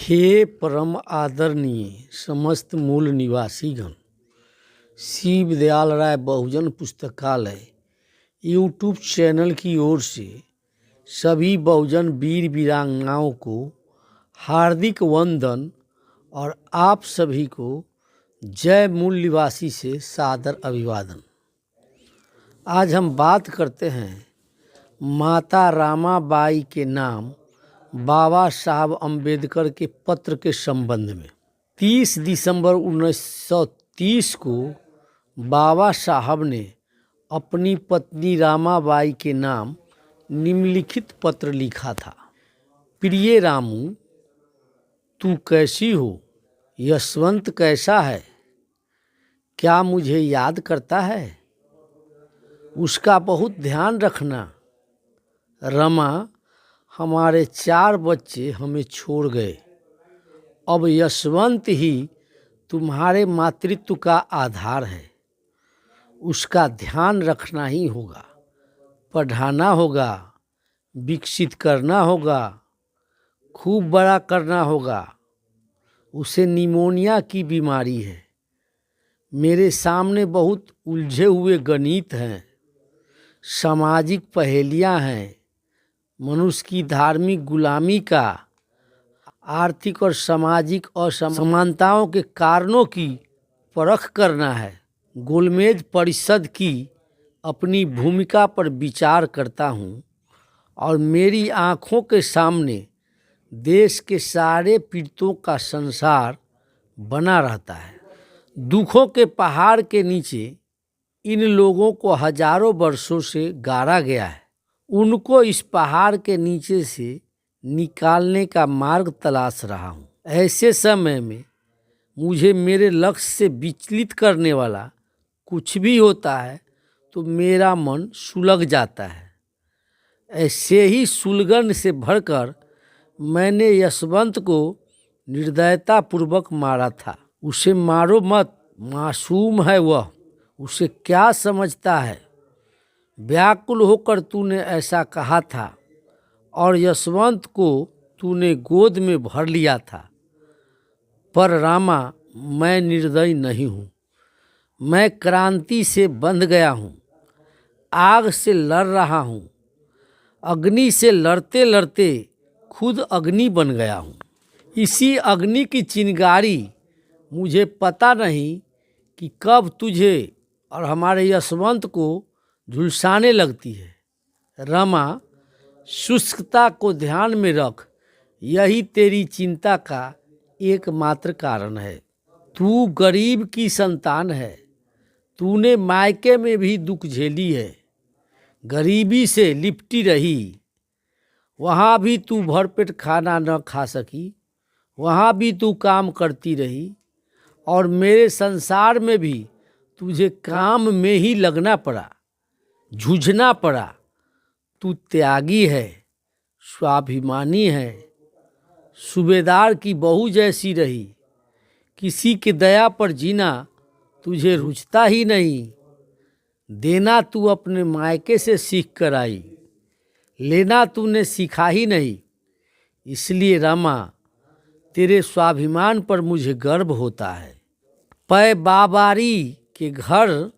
हे परम आदरणीय समस्त मूल निवासीगण, शिव दयाल राय बहुजन पुस्तकालय यूट्यूब चैनल की ओर से सभी बहुजन वीर वीरांगनाओं को हार्दिक वंदन और आप सभी को जय मूल निवासी से सादर अभिवादन। आज हम बात करते हैं माता रामाबाई के नाम बाबा साहब अम्बेडकर के पत्र के संबंध में। 30 दिसंबर 1930 को बाबा साहब ने अपनी पत्नी रामाबाई के नाम निम्नलिखित पत्र लिखा था। प्रिय रामू, तू कैसी हो? यशवंत कैसा है? क्या मुझे याद करता है? उसका बहुत ध्यान रखना। रमा, हमारे 4 बच्चे हमें छोड़ गए। अब यशवंत ही तुम्हारे मातृत्व का आधार है। उसका ध्यान रखना ही होगा, पढ़ाना होगा, विकसित करना होगा, खूब बड़ा करना होगा। उसे निमोनिया की बीमारी है। मेरे सामने बहुत उलझे हुए गणित हैं, सामाजिक पहेलियां हैं, मनुष्य की धार्मिक गुलामी का, आर्थिक और सामाजिक असमानताओं के कारणों की परख करना है। गोलमेज परिषद की अपनी भूमिका पर विचार करता हूँ और मेरी आँखों के सामने देश के सारे पीड़ितों का संसार बना रहता है। दुखों के पहाड़ के नीचे इन लोगों को हजारों वर्षों से गाड़ा गया है। उनको इस पहाड़ के नीचे से निकालने का मार्ग तलाश रहा हूँ। ऐसे समय में मुझे मेरे लक्ष्य से विचलित करने वाला कुछ भी होता है तो मेरा मन सुलग जाता है। ऐसे ही सुलगन से भरकर मैंने यशवंत को निर्दयतापूर्वक मारा था। उसे मारो मत, मासूम है वह, उसे क्या समझता है? व्याकुल होकर तूने ऐसा कहा था और यशवंत को तूने गोद में भर लिया था। पर रामा, मैं निर्दयी नहीं हूँ। मैं क्रांति से बंध गया हूँ, आग से लड़ रहा हूँ, अग्नि से लड़ते लड़ते खुद अग्नि बन गया हूँ। इसी अग्नि की चिंगारी मुझे पता नहीं कि कब तुझे और हमारे यशवंत को झुलसाने लगती है। रमा, शुष्कता को ध्यान में रख, यही तेरी चिंता का एकमात्र कारण है। तू गरीब की संतान है। तूने मायके में भी दुख झेली है, गरीबी से लिपटी रही। वहाँ भी तू भरपेट खाना न खा सकी, वहाँ भी तू काम करती रही और मेरे संसार में भी तुझे काम में ही लगना पड़ा, जूझना पड़ा। तू त्यागी है, स्वाभिमानी है, सूबेदार की बहू जैसी रही। किसी की दया पर जीना तुझे रुचता ही नहीं। देना तू अपने मायके से सीख कर आई, लेना तूने सीखा ही नहीं। इसलिए रामा, तेरे स्वाभिमान पर मुझे गर्व होता है। पै बाबारी के घर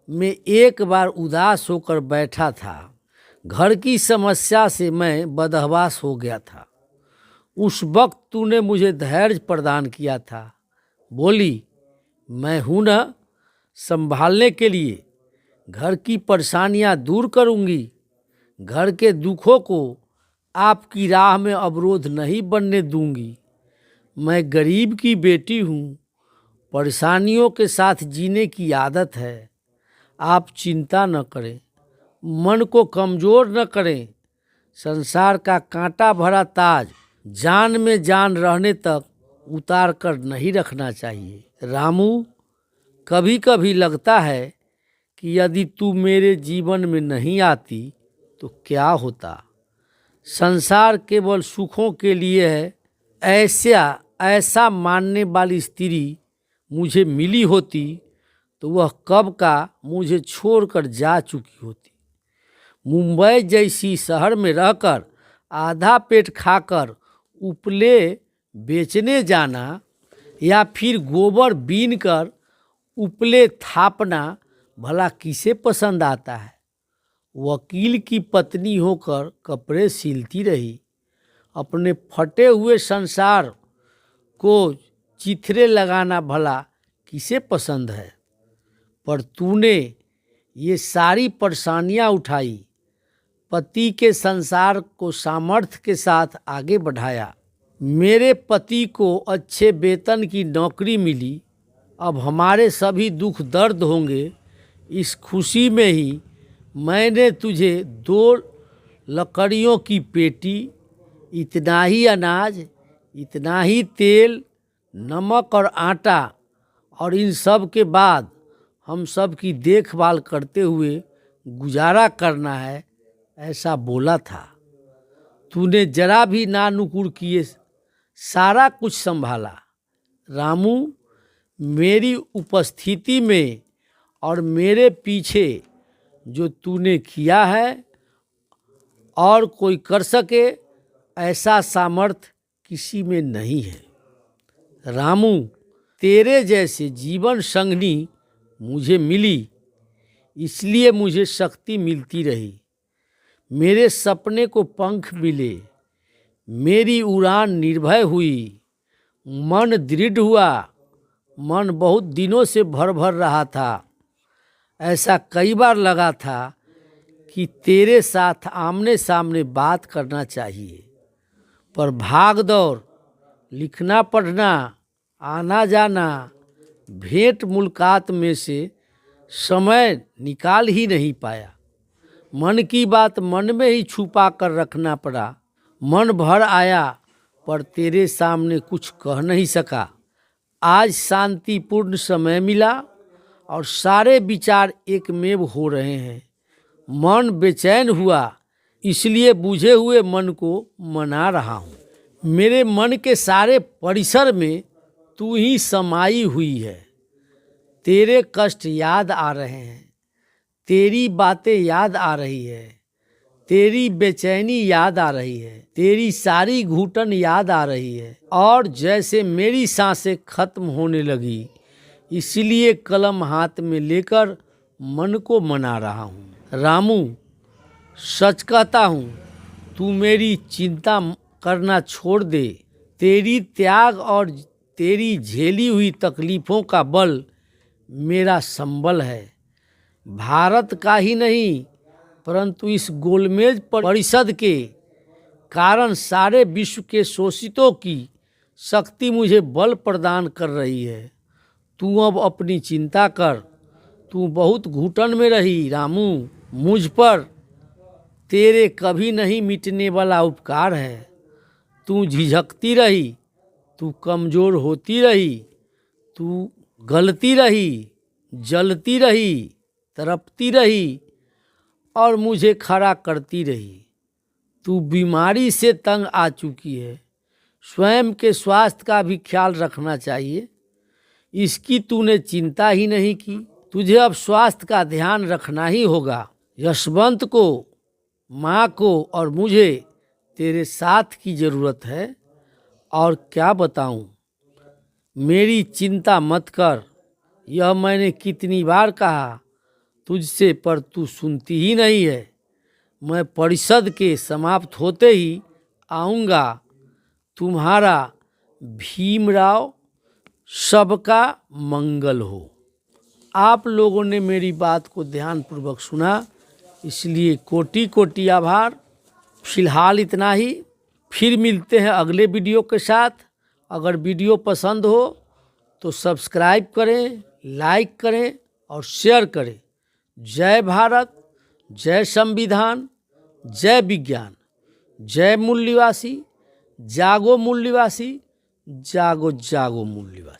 में एक बार उदास होकर बैठा था। घर की समस्या से मैं बदहवास हो गया था। उस वक्त तूने मुझे धैर्य प्रदान किया था। बोली, मैं हूं ना, संभालने के लिए। घर की परेशानियां दूर करूंगी। घर के दुखों को आपकी राह में अवरोध नहीं बनने दूंगी। मैं गरीब की बेटी हूं, परेशानियों के साथ जीने की आदत है। आप चिंता न करें, मन को कमज़ोर न करें। संसार का कांटा भरा ताज जान में जान रहने तक उतार कर नहीं रखना चाहिए। रामू, कभी कभी लगता है कि यदि तू मेरे जीवन में नहीं आती तो क्या होता। संसार केवल सुखों के लिए है, ऐसा मानने वाली स्त्री मुझे मिली होती तो वह कब का मुझे छोड़कर जा चुकी होती। मुंबई जैसी शहर में रहकर आधा पेट खाकर उपले बेचने जाना या फिर गोबर बीन कर उपले थापना भला किसे पसंद आता है। वकील की पत्नी होकर कपड़े सिलती रही। अपने फटे हुए संसार को चिथरे लगाना भला किसे पसंद है। पर तूने ये सारी परेशानियां उठाई, पति के संसार को सामर्थ्य के साथ आगे बढ़ाया। मेरे पति को अच्छे वेतन की नौकरी मिली। अब हमारे सभी दुख दर्द होंगे। इस खुशी में ही मैंने तुझे 2 लकड़ियों की पेटी, इतना ही अनाज, इतना ही तेल, नमक और आटा और इन सब के बाद हम सब की देखभाल करते हुए गुजारा करना है, ऐसा बोला था। तूने जरा भी ना नुकुर किए सारा कुछ संभाला। रामू, मेरी उपस्थिति में और मेरे पीछे जो तूने किया है और कोई कर सके ऐसा सामर्थ्य किसी में नहीं है। रामू, तेरे जैसे जीवन संगनी मुझे मिली, इसलिए मुझे शक्ति मिलती रही। मेरे सपने को पंख मिले, मेरी उड़ान निर्भय हुई, मन दृढ़ हुआ। मन बहुत दिनों से भर भर रहा था। ऐसा कई बार लगा था कि तेरे साथ आमने सामने बात करना चाहिए, पर भाग दौड़, लिखना पढ़ना, आना जाना, भेंट मुलाकात में से समय निकाल ही नहीं पाया। मन की बात मन में ही छुपा कर रखना पड़ा। मन भर आया पर तेरे सामने कुछ कह नहीं सका। आज शांतिपूर्ण समय मिला और सारे विचार एकमेव हो रहे हैं। मन बेचैन हुआ, इसलिए बुझे हुए मन को मना रहा हूँ। मेरे मन के सारे परिसर में तू ही समाई हुई है। तेरे कष्ट याद आ रहे हैं, तेरी बातें याद आ रही है, तेरी बेचैनी याद आ रही है, तेरी सारी घुटन याद आ रही है। और जैसे मेरी सांसें खत्म होने लगी, इसलिए कलम हाथ में लेकर मन को मना रहा हूँ। रामू, सच कहता हूँ, तू मेरी चिंता करना छोड़ दे। तेरी त्याग और तेरी झेली हुई तकलीफ़ों का बल मेरा संबल है। भारत का ही नहीं परंतु इस गोलमेज परिषद के कारण सारे विश्व के शोषितों की शक्ति मुझे बल प्रदान कर रही है। तू अब अपनी चिंता कर। तू बहुत घुटन में रही रामू। मुझ पर तेरे कभी नहीं मिटने वाला उपकार है। तू झिझकती रही, तू कमज़ोर होती रही, तू गलती रही, जलती रही, तड़पती रही और मुझे खड़ा करती रही। तू बीमारी से तंग आ चुकी है। स्वयं के स्वास्थ्य का भी ख्याल रखना चाहिए, इसकी तूने चिंता ही नहीं की। तुझे अब स्वास्थ्य का ध्यान रखना ही होगा। यशवंत को, माँ को और मुझे तेरे साथ की ज़रूरत है। और क्या बताऊँ, मेरी चिंता मत कर। यह मैंने कितनी बार कहा तुझसे, पर तू सुनती ही नहीं है। मैं परिषद के समाप्त होते ही आऊँगा। तुम्हारा भीमराव। सबका मंगल हो। आप लोगों ने मेरी बात को ध्यानपूर्वक सुना, इसलिए कोटि कोटि आभार। फिलहाल इतना ही। फिर मिलते हैं अगले वीडियो के साथ। अगर वीडियो पसंद हो तो सब्सक्राइब करें, लाइक करें और शेयर करें। जय भारत, जय संविधान, जय विज्ञान, जय मूल्यवासी। जागो मूल्यवासी, जागो जागो मूल्यवासी।